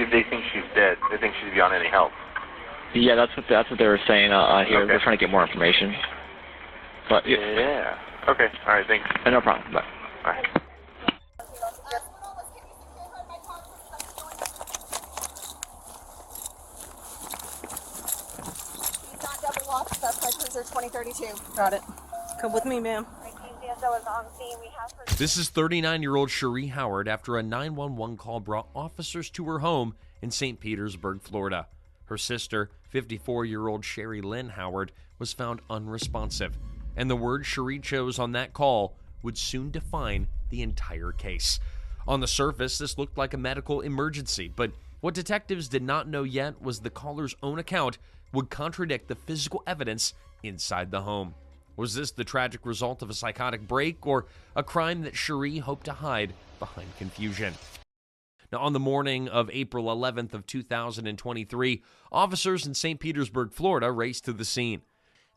they think she's dead. They think she's beyond any help. Yeah, that's what they were saying here. Okay. We're trying to get more information. But yeah. Okay. All right. Thanks. No problem. Bye. All right. Double locked. Suspect cruiser 2032. Got it. Come with me, ma'am. This is 39-year-old Cherie Howard after a 911 call brought officers to her home in St. Petersburg, Florida. Her sister, 54-year-old Sherry Lynn Howard, was found unresponsive, and the word Cherie chose on that call would soon define the entire case. On the surface, this looked like a medical emergency, but what detectives did not know yet was the caller's own account would contradict the physical evidence inside the home. Was this the tragic result of a psychotic break or a crime that Cherie hoped to hide behind confusion? Now, on the morning of April 11th of 2023, officers in St. Petersburg, Florida, raced to the scene.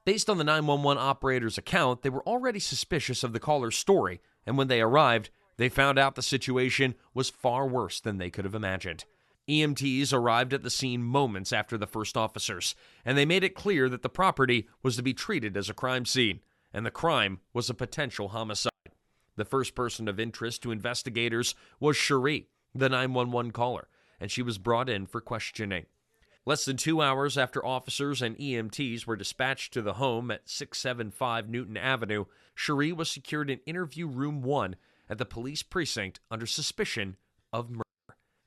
Based on the 911 operator's account, they were already suspicious of the caller's story, and when they arrived, they found out the situation was far worse than they could have imagined. EMTs arrived at the scene moments after the first officers, and they made it clear that the property was to be treated as a crime scene, and the crime was a potential homicide. The first person of interest to investigators was Cherie, the 911 caller, and she was brought in for questioning. Less than 2 hours after officers and EMTs were dispatched to the home at 675 Newton Avenue, Cherie was secured in interview room 1 at the police precinct under suspicion of murder.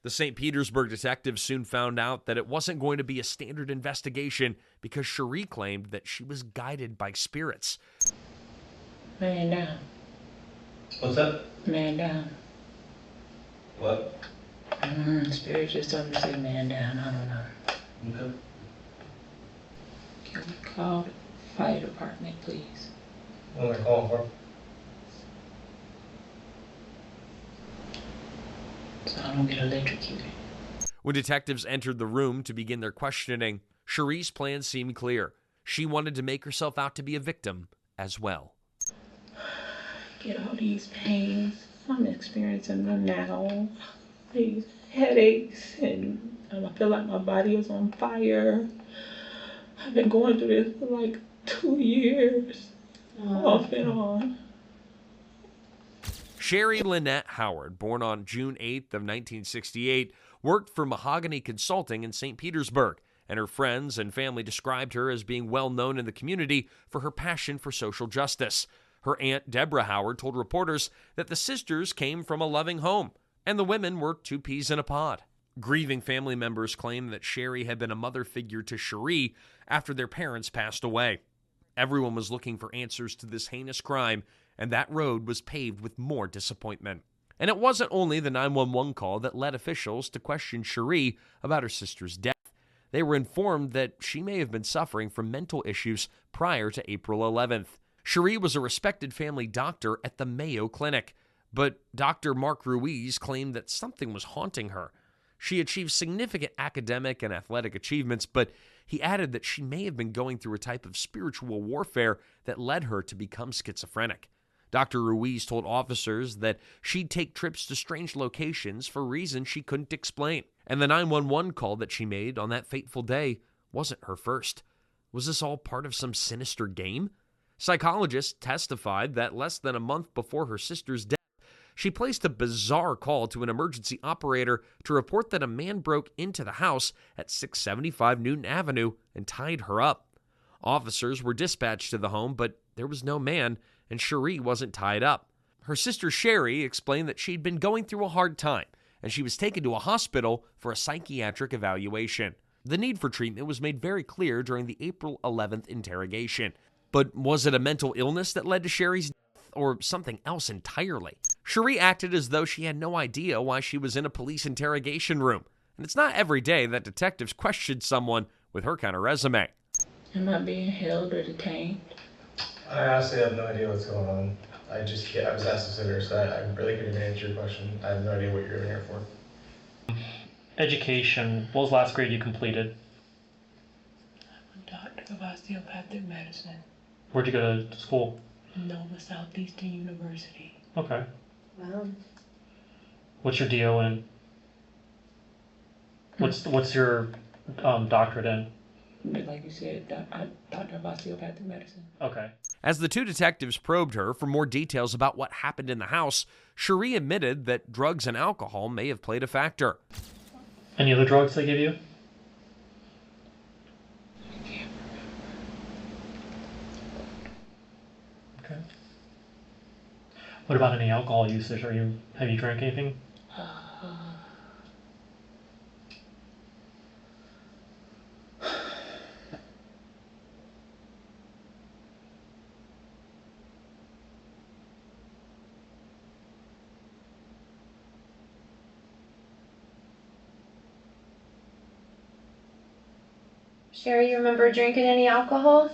The St. Petersburg detectives soon found out that it wasn't going to be a standard investigation because Cherie claimed that she was guided by spirits. Man down. What's that? Man down. What? Spirit just told me to say man down. I don't know. Okay. Can we call the fire department, please? What am I calling for? So I don't get electrocuted. When detectives entered the room to begin their questioning, Cherie's plan seemed clear. She wanted to make herself out to be a victim as well. I get all these pains. I'm experiencing them now. These headaches, and I feel like my body is on fire. I've been going through this for like 2 years, off and on. Sherry Lynette Howard, born on June 8th of 1968, worked for Mahogany Consulting in St. Petersburg, and her friends and family described her as being well known in the community for her passion for social justice. Her aunt, Deborah Howard, told reporters that the sisters came from a loving home, and the women were two peas in a pod. Grieving family members claim that Sherry had been a mother figure to Cherie after their parents passed away. Everyone was looking for answers to this heinous crime, and that road was paved with more disappointment. And it wasn't only the 911 call that led officials to question Cherie about her sister's death. They were informed that she may have been suffering from mental issues prior to April 11th. Cherie was a respected family doctor at the Mayo Clinic, but Dr. Mark Ruiz claimed that something was haunting her. She achieved significant academic and athletic achievements, but he added that she may have been going through a type of spiritual warfare that led her to become schizophrenic. Dr. Ruiz told officers that she'd take trips to strange locations for reasons she couldn't explain. And the 911 call that she made on that fateful day wasn't her first. Was this all part of some sinister game? Psychologists testified that less than a month before her sister's death, she placed a bizarre call to an emergency operator to report that a man broke into the house at 675 Newton Avenue and tied her up. Officers were dispatched to the home, but there was no man, and Cherie wasn't tied up. Her sister Sherry explained that she'd been going through a hard time, and she was taken to a hospital for a psychiatric evaluation. The need for treatment was made very clear during the April 11th interrogation. But was it a mental illness that led to Sherry's death, or something else entirely? Cherie acted as though she had no idea why she was in a police interrogation room, and it's not every day that detectives question someone with her kind of resume. Am I being held or detained? I honestly have no idea what's going on. I was asked to sit here, so I really couldn't answer your question. I have no idea what you're in here for. Education. What was the last grade you completed? I'm a doctor of osteopathic medicine. Where'd you go to school? Nova Southeastern University. Okay. Wow. What's your DO in? What's your doctorate in? Like you said, doctor of osteopathic medicine. Okay. As the two detectives probed her for more details about what happened in the house, Cherie admitted that drugs and alcohol may have played a factor. Any other drugs they give you? Okay. What about any alcohol usage? Have you drank anything? Sherry, you remember drinking any alcohol?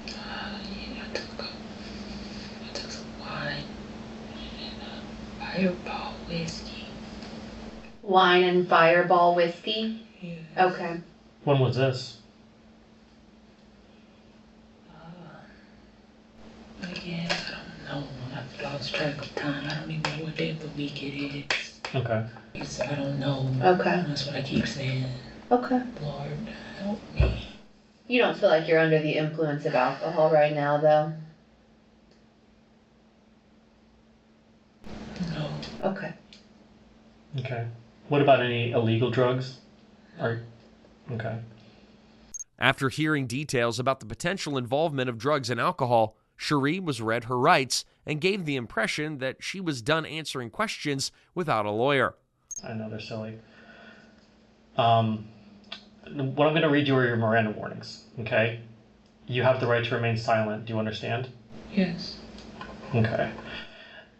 Yeah, I took some wine and Fireball whiskey. Wine and Fireball whiskey? Yeah. Okay. When was this? Again, I don't know. I've lost track of time. I don't even know what day of the week it is. Okay. I don't know. Okay. That's what I keep saying. Okay. Lord, help me. You don't feel like you're under the influence of alcohol right now, though? No. Okay. Okay. What about any illegal drugs? Okay. After hearing details about the potential involvement of drugs and alcohol, Cherie was read her rights and gave the impression that she was done answering questions without a lawyer. I know they're silly. What I'm going to read you are your Miranda warnings, okay? You have the right to remain silent. Do you understand? Yes. Okay.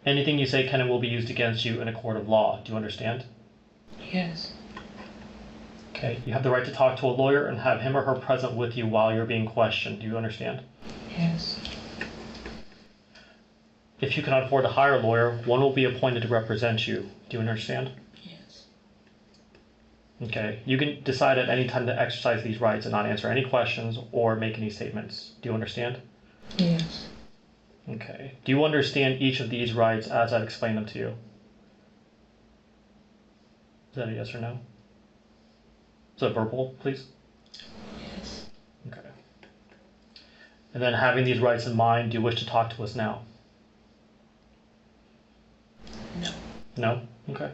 Anything you say can and will be used against you in a court of law. Do you understand? Yes. Okay. You have the right to talk to a lawyer and have him or her present with you while you're being questioned. Do you understand? Yes. If you cannot afford to hire a lawyer, one will be appointed to represent you. Do you understand? Yes. Okay. You can decide at any time to exercise these rights and not answer any questions or make any statements. Do you understand? Yes. Okay. Do you understand each of these rights as I've explained them to you? Is that a yes or no? Is that verbal, please? Yes. Okay. And then having these rights in mind, do you wish to talk to us now? No. No? Okay.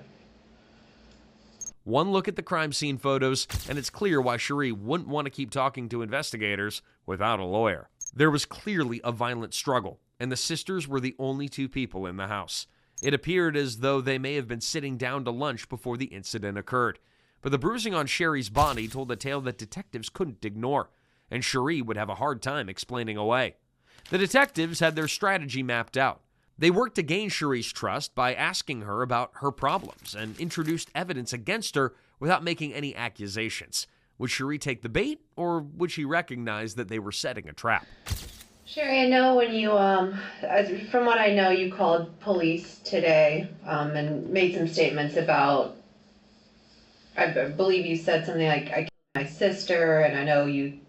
One look at the crime scene photos, and it's clear why Cherie wouldn't want to keep talking to investigators without a lawyer. There was clearly a violent struggle, and the sisters were the only two people in the house. It appeared as though they may have been sitting down to lunch before the incident occurred. But the bruising on Cherie's body told a tale that detectives couldn't ignore, and Cherie would have a hard time explaining away. The detectives had their strategy mapped out. They worked to gain Cherie's trust by asking her about her problems and introduced evidence against her without making any accusations. Would Cherie take the bait, or would she recognize that they were setting a trap? Sherry, I know when you, from what I know, you called police today and made some statements about, I believe you said something like, I killed my sister, and I know you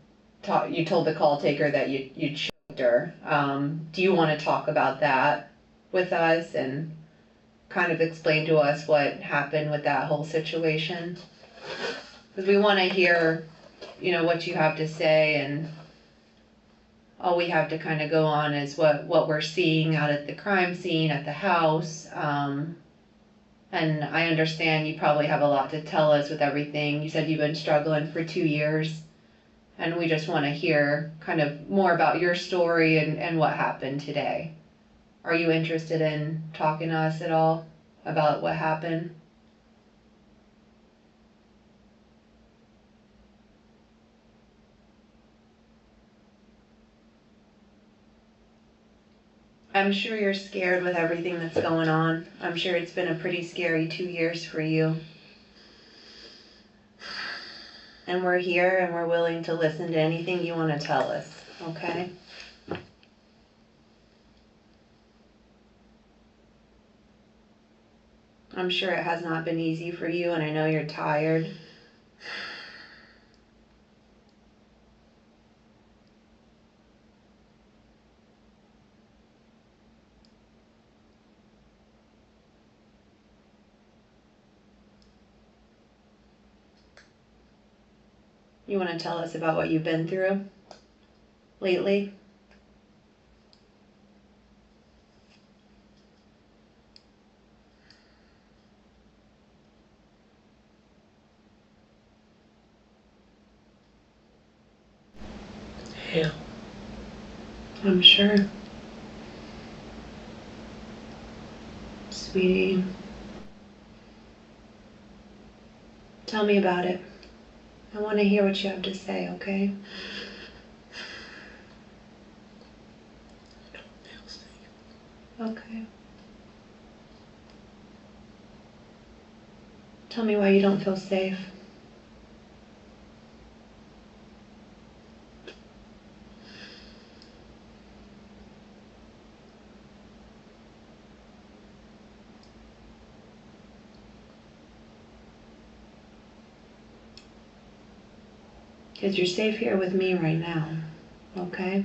told the call taker that you choked her. Do you want to talk about that with us and kind of explain to us what happened with that whole situation? Because we want to hear, what you have to say, and all we have to kind of go on is what we're seeing out at the crime scene, at the house. And I understand you probably have a lot to tell us with everything. You said you've been struggling for 2 years, and we just want to hear kind of more about your story and what happened today. Are you interested in talking to us at all about what happened? I'm sure you're scared with everything that's going on. I'm sure it's been a pretty scary 2 years for you. And we're here and we're willing to listen to anything you want to tell us, okay? I'm sure it has not been easy for you, and I know you're tired. You want to tell us about what you've been through lately? Hell. I'm sure. Sweetie. Tell me about it. I want to hear what you have to say, okay? Okay. Tell me why you don't feel safe. Because you're safe here with me right now, okay?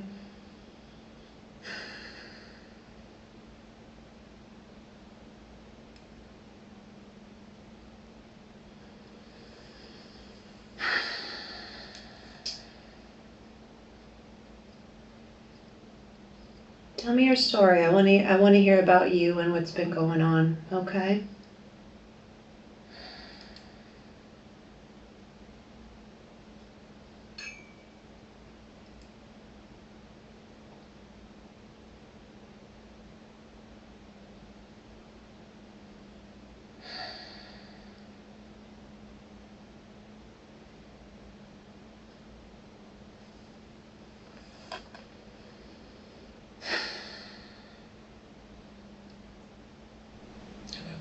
Tell me your story. I want to hear about you and what's been going on, okay?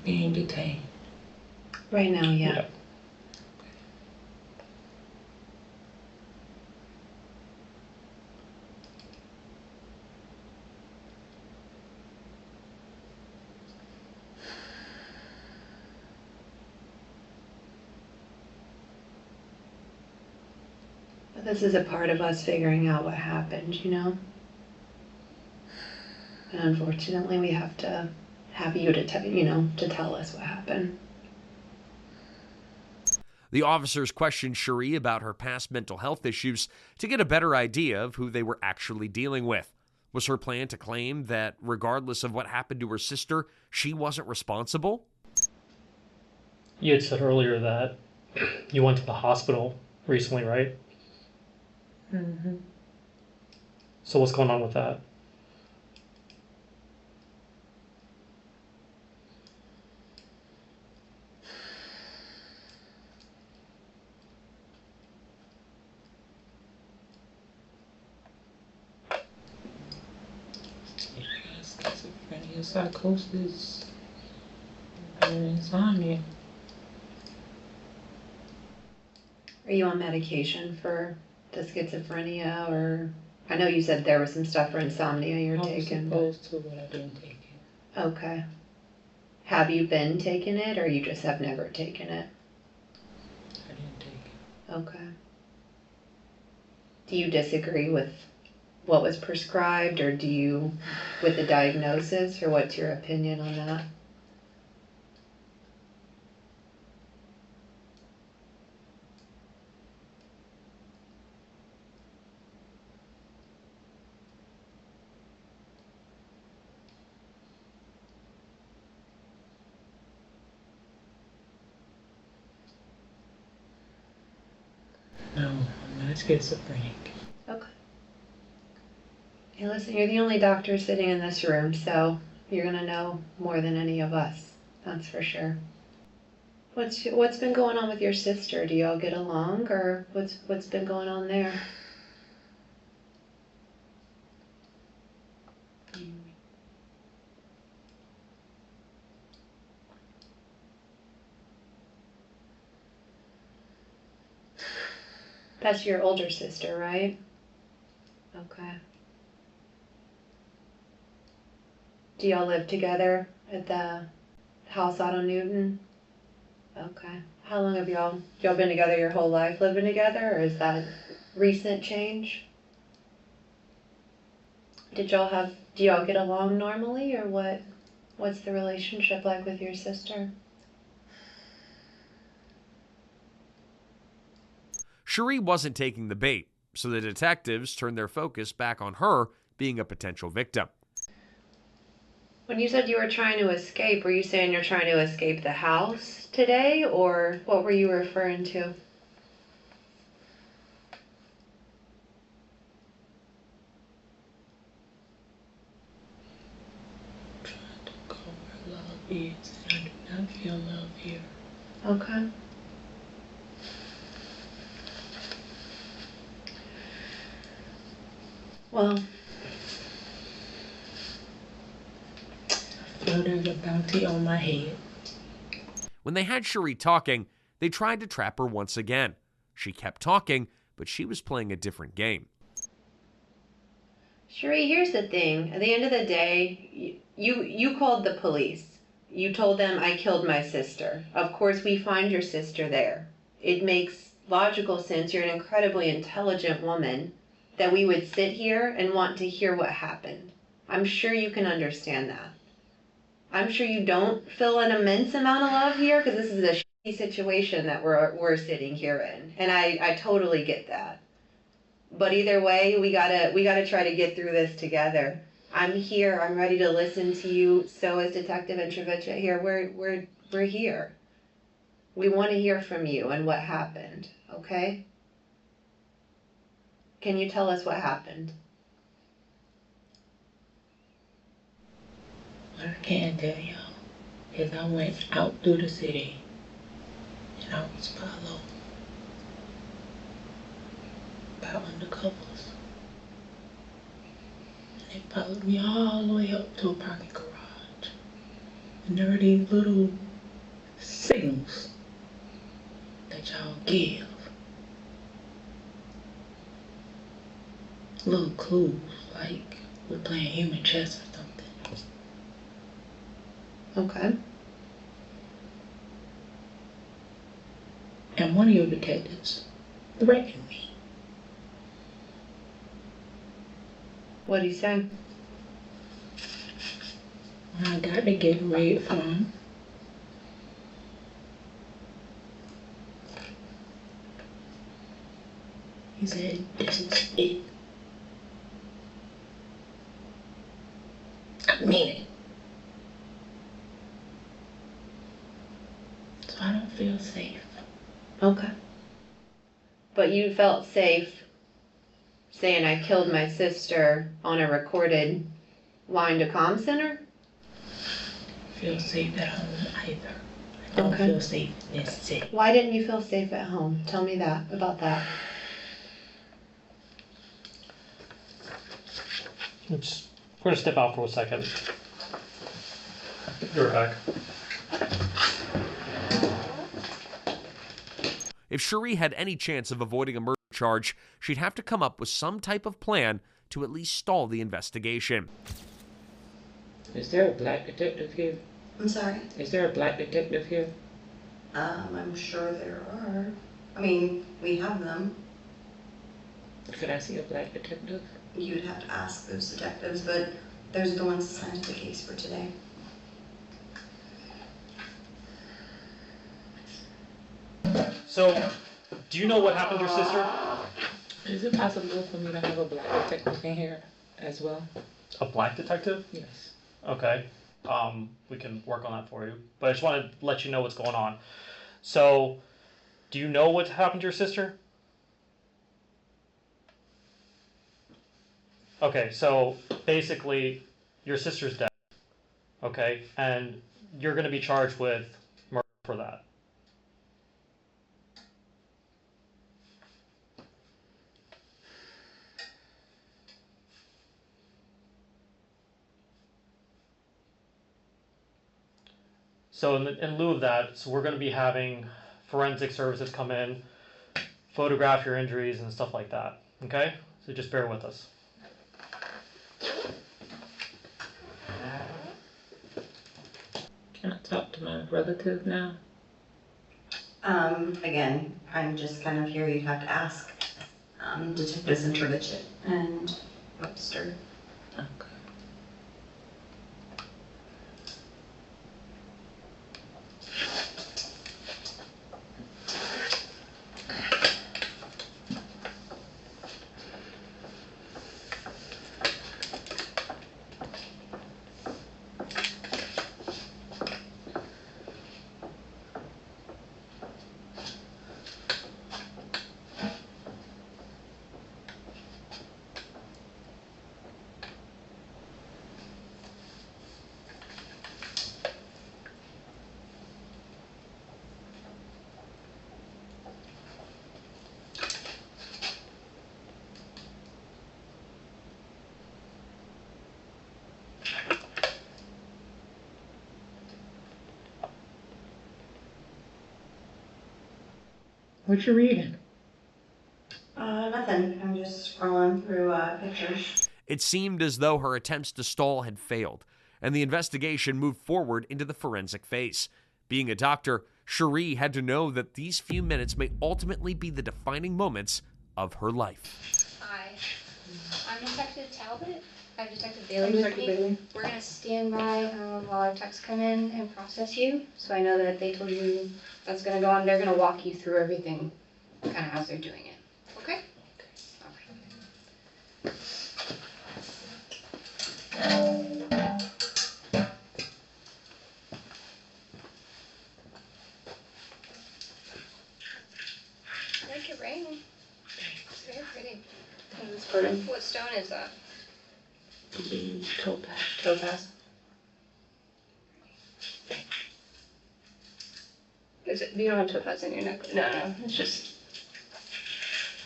Being detained. Right now, yeah. But this is a part of us figuring out what happened, you know? And unfortunately, we have to have you to tell us what happened. The officers questioned Cherie about her past mental health issues to get a better idea of who they were actually dealing with. Was her plan to claim that regardless of what happened to her sister, she wasn't responsible? You had said earlier that you went to the hospital recently, right? Mm-hmm. So what's going on with that? Schizophrenia, psychosis, and insomnia. Are you on medication for the schizophrenia, or I know you said there was some stuff for insomnia you're taking. I was supposed to, but I didn't take it. Okay. Have you been taking it, or you just have never taken it? I didn't take it. Okay. Do you disagree with what was prescribed, or with the diagnosis, or what's your opinion on that? No, I'm not schizophrenic. Okay. Hey, listen, you're the only doctor sitting in this room, so you're gonna know more than any of us. That's for sure. What's been going on with your sister? Do y'all get along, or what's been going on there? That's your older sister, right? Okay. Do y'all live together at the house out on Newton? Okay. How long have y'all been together your whole life, living together, or is that recent change? Do y'all get along normally, or what's the relationship like with your sister? Cherie wasn't taking the bait, so the detectives turned their focus back on her being a potential victim. When you said you were trying to escape, were you saying you're trying to escape the house today, or what were you referring to? Trying to go where love is, and I do not feel love here. Okay. Well, I feel there's a bounty on my head. When they had Cherie talking, they tried to trap her once again. She kept talking, but she was playing a different game. Cherie, here's the thing. At the end of the day, you called the police. You told them I killed my sister. Of course, we find your sister there. It makes logical sense. You're an incredibly intelligent woman that we would sit here and want to hear what happened. I'm sure you can understand that. I'm sure you don't feel an immense amount of love here because this is a shitty situation that we're sitting here in, and I totally get that. But either way, we gotta try to get through this together. I'm here. I'm ready to listen to you. So is Detective Interrogation here. We're here. We want to hear from you and what happened. Okay? Can you tell us what happened? What I can tell y'all is I went out through the city and I was followed by undercovers. They followed me all the way up to a parking garage. And there are these little signals that y'all give. Little clues, like we're playing human chess or something. Okay. And one of your detectives threatened me. What'd he say? When I got the Gatorade from him, he said, "This is it." I mean it. So I don't feel safe. Okay. But you felt safe saying I killed my sister on a recorded line to comm center? Feel safe at home either. I don't Okay. feel safe in this city. Why didn't you feel safe at home? Tell me about that. Oops. We're going to step out for a second. You're back. If Cherie had any chance of avoiding a murder charge, she'd have to come up with some type of plan to at least stall the investigation. Is there a black detective here? I'm sorry? Is there a black detective here? I'm sure there are. I mean, we have them. Could I see a black detective? You would have to ask those detectives, but those are the ones assigned to the case for today. So, do you know what happened to your sister? Is it possible for me to have a black detective in here as well? A black detective? Yes. Okay. We can work on that for you. But I just want to let you know what's going on. So, do you know what happened to your sister? Okay, so basically, your sister's dead. Okay, and you're going to be charged with murder for that. So in lieu of that, so we're going to be having forensic services come in, photograph your injuries and stuff like that. Okay? So just bear with us. Can I talk to my relative now? Again, I'm just kind of here. You'd have to ask Detectives Interrogation and Webster. Okay. What you reading? Nothing. I'm just scrolling through pictures. It seemed as though her attempts to stall had failed, and the investigation moved forward into the forensic phase. Being a doctor, Cherie had to know that these few minutes may ultimately be the defining moments of her life. Hi, I'm Detective Talbot. I have Detective Bailey with me. We're going to stand by while our techs come in and process you. So I know that they told you that's going to go on. They're going to walk you through everything kind of as they're doing it. Okay? Okay. I like your ring. It's very pretty. It's pretty. What stone is that? Topaz. Topaz. Is it? You don't have topaz in your necklace? No, it's just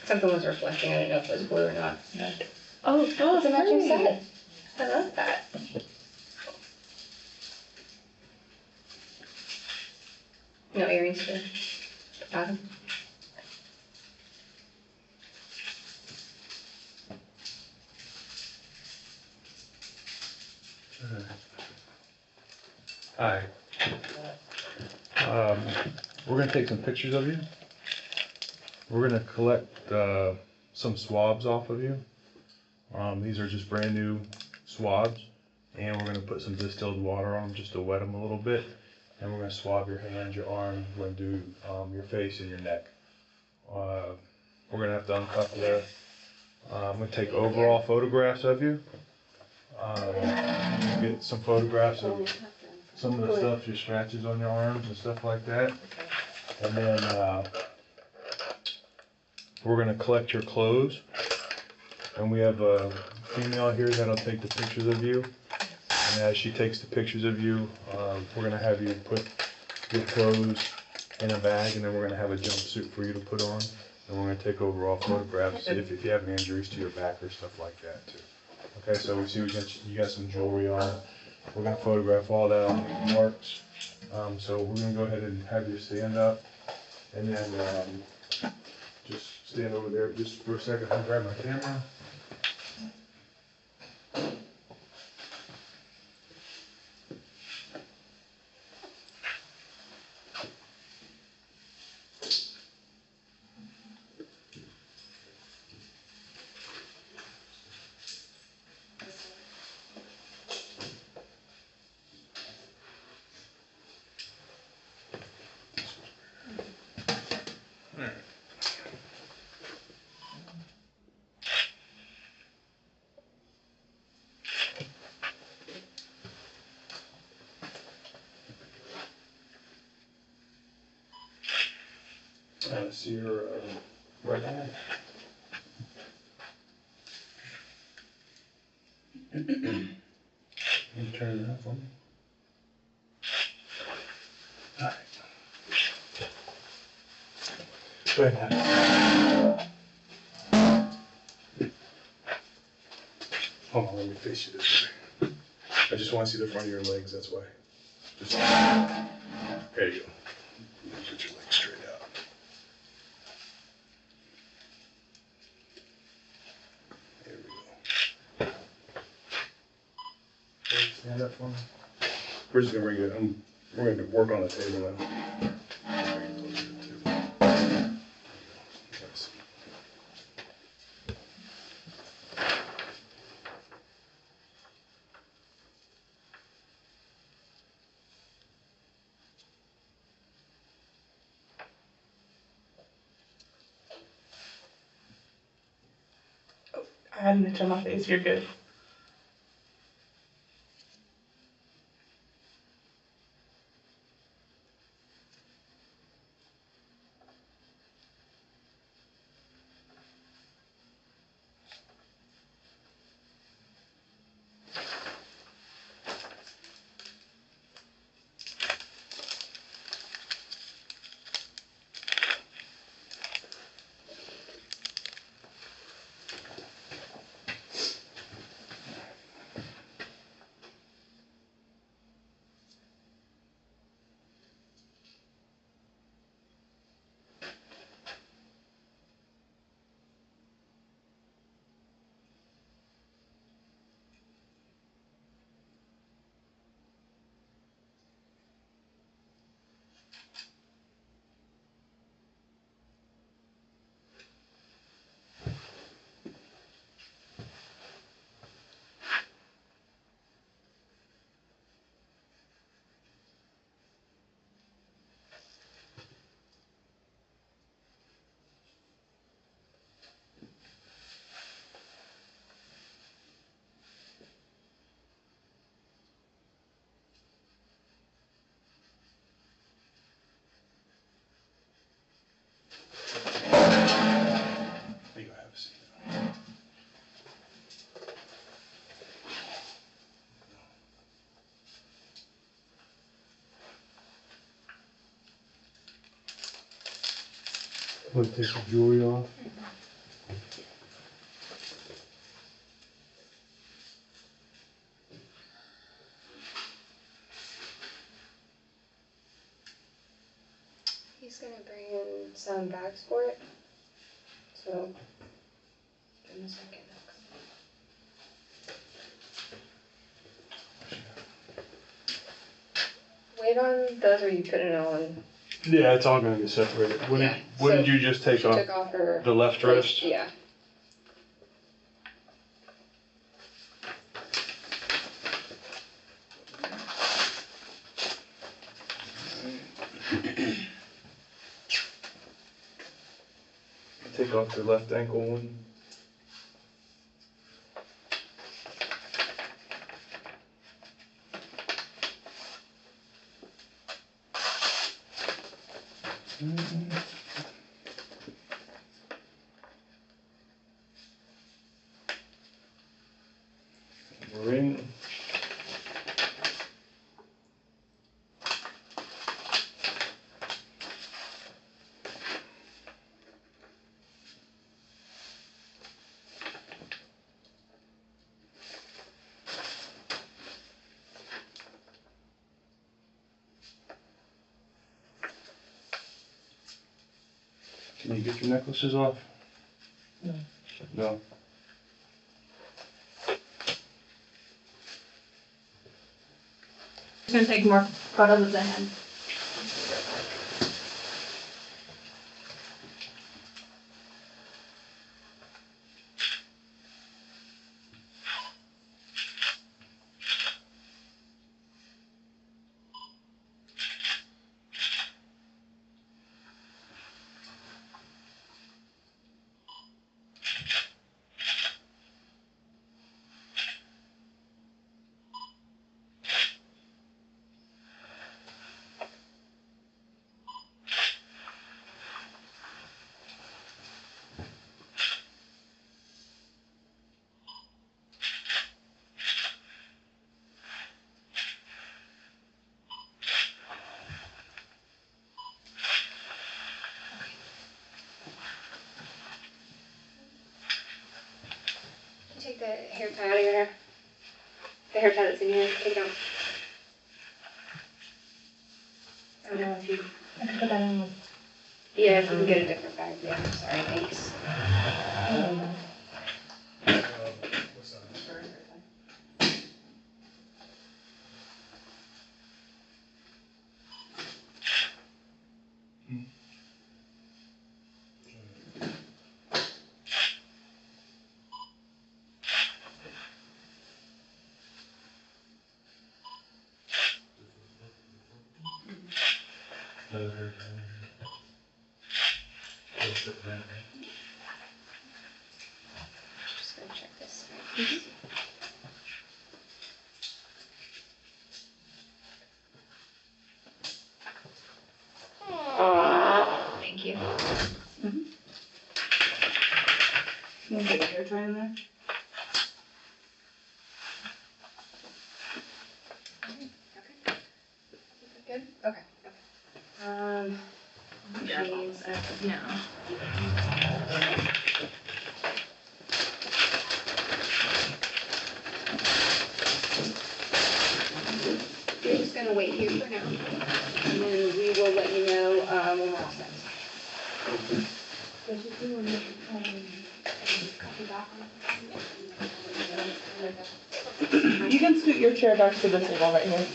something was reflecting. I didn't know if it was blue or not. No. Oh, it's a matching set. I love that. No earrings for the bottom. Hi. We're going to take some pictures of you. We're going to collect some swabs off of you. These are just brand new swabs, and we're going to put some distilled water on them just to wet them a little bit. And we're going to swab your hands, your arms, we're going to do your face and your neck. We're going to have to uncuff you. I'm going to take overall photographs of you. Get some photographs of some of the stuff, your scratches on your arms and stuff like that. And then we're going to collect your clothes. And we have a female here that'll take the pictures of you. And as she takes the pictures of you, we're going to have you put your clothes in a bag, and then we're going to have a jumpsuit for you to put on. And we're going to take overall photographs if you have any injuries to your back or stuff like that too. Okay, so we see you got some jewelry on. We're going to photograph all that on the marks. So we're going to go ahead and have you stand up, and then just stand over there just for a second. I'll grab my camera. See your right hand. Can you turn it up for me? All right. Go ahead now. Hold on, let me face you this way. I just want to see the front of your legs, that's why. Just, there you go. Put your legs straight out. There we go. Okay, stand up for me. We're just gonna bring it. We're gonna work on the table now. Bring it closer to the table. Yes. I had an itch on my face. You're good. Want to take the jewelry off? He's gonna bring in some bags for it. So, give him a second. Wait on those, or you put it on? Yeah, it's all gonna get separated. What did you just take She off? took off her The left wrist? Yeah. Take off the left ankle one. Ring. Can you get your necklaces off? No. No. Just gonna take more photos of the head. Take the hair tie out of your hair. The hair tie that's in your hair, take it out. I don't know if you... I can put that in. Yeah, if you can get a different bag. Yeah, sorry, thanks. Just gonna check this. Thank you. You want to put a hair tie in there? Good? Okay. Jeans, no. We're just gonna wait here for now, and then we will let you know when we're all set. You can scoot your chair back to the table right here.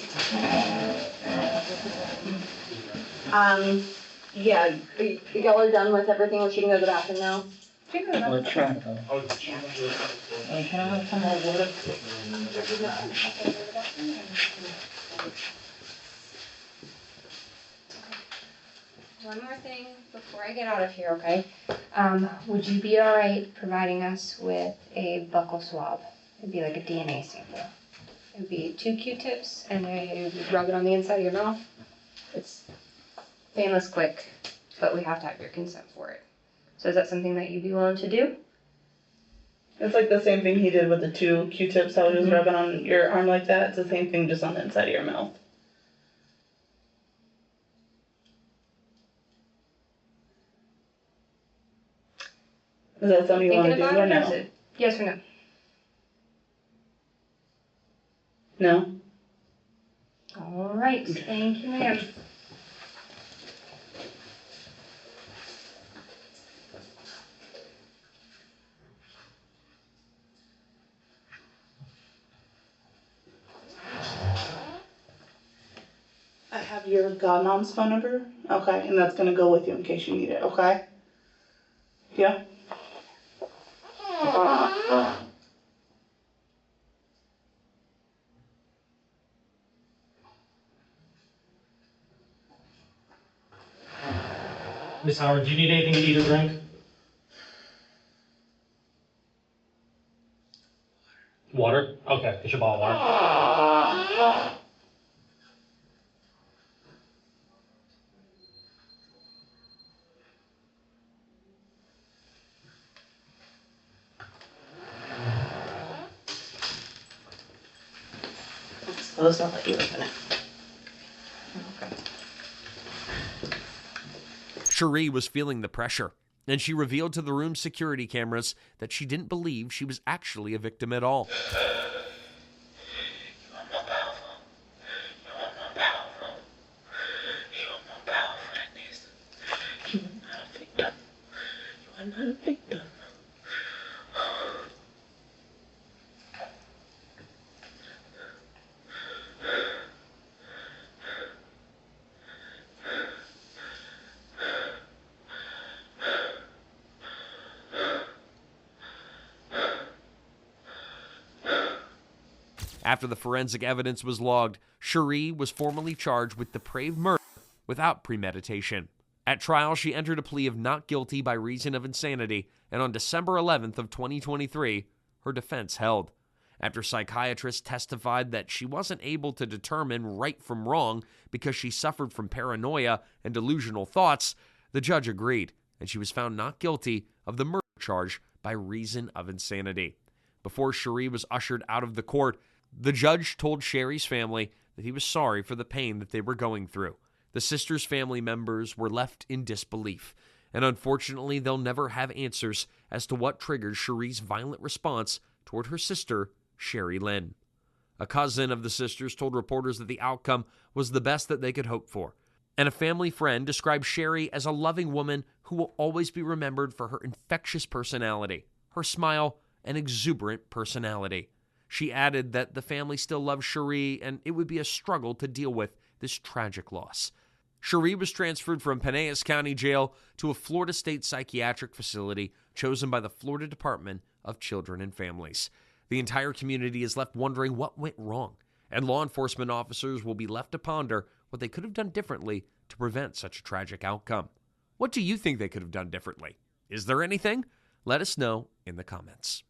Yeah, y'all are done with everything, or she can go to the bathroom now? She can go to the bathroom. Can I have some more water? One more thing before I get out of here, okay? Would you be all right providing us with a buccal swab? It'd be like a DNA sample. It'd be 2 Q-tips, and then you rub it on the inside of your mouth. It's painless, quick, but we have to have your consent for it. So is that something that you'd be willing to do? It's like the same thing he did with the 2 Q-tips, how he was rubbing on your arm like that. It's the same thing, just on the inside of your mouth. Is that something you want to Thinking do about or it, or is no? it yes or no? No? All right, thank you, ma'am. I have your godmom's phone number. Okay, and that's gonna go with you in case you need it, okay? Yeah? Miss Howard, do you need anything to eat or drink? Water? Okay, it's your bottle of water. I suppose I'll let you open it. Cherie was feeling the pressure, and she revealed to the room's security cameras that she didn't believe she was actually a victim at all. You are more powerful. You are more powerful. You are more powerful than this. You are not a victim. You are not a victim. After the forensic evidence was logged, Cherie was formally charged with depraved murder without premeditation. At trial, she entered a plea of not guilty by reason of insanity, and on December 11th of 2023, her defense held. After psychiatrists testified that she wasn't able to determine right from wrong because she suffered from paranoia and delusional thoughts, the judge agreed, and she was found not guilty of the murder charge by reason of insanity. Before Cherie was ushered out of the court, the judge told Sherry's family that he was sorry for the pain that they were going through. The sisters' family members were left in disbelief, and unfortunately, they'll never have answers as to what triggered Cherie's violent response toward her sister, Sherry Lynn. A cousin of the sisters told reporters that the outcome was the best that they could hope for, and a family friend described Sherry as a loving woman who will always be remembered for her infectious personality, her smile, and exuberant personality. She added that the family still loves Cherie and it would be a struggle to deal with this tragic loss. Cherie was transferred from Pinellas County Jail to a Florida State Psychiatric Facility chosen by the Florida Department of Children and Families. The entire community is left wondering what went wrong, and law enforcement officers will be left to ponder what they could have done differently to prevent such a tragic outcome. What do you think they could have done differently? Is there anything? Let us know in the comments.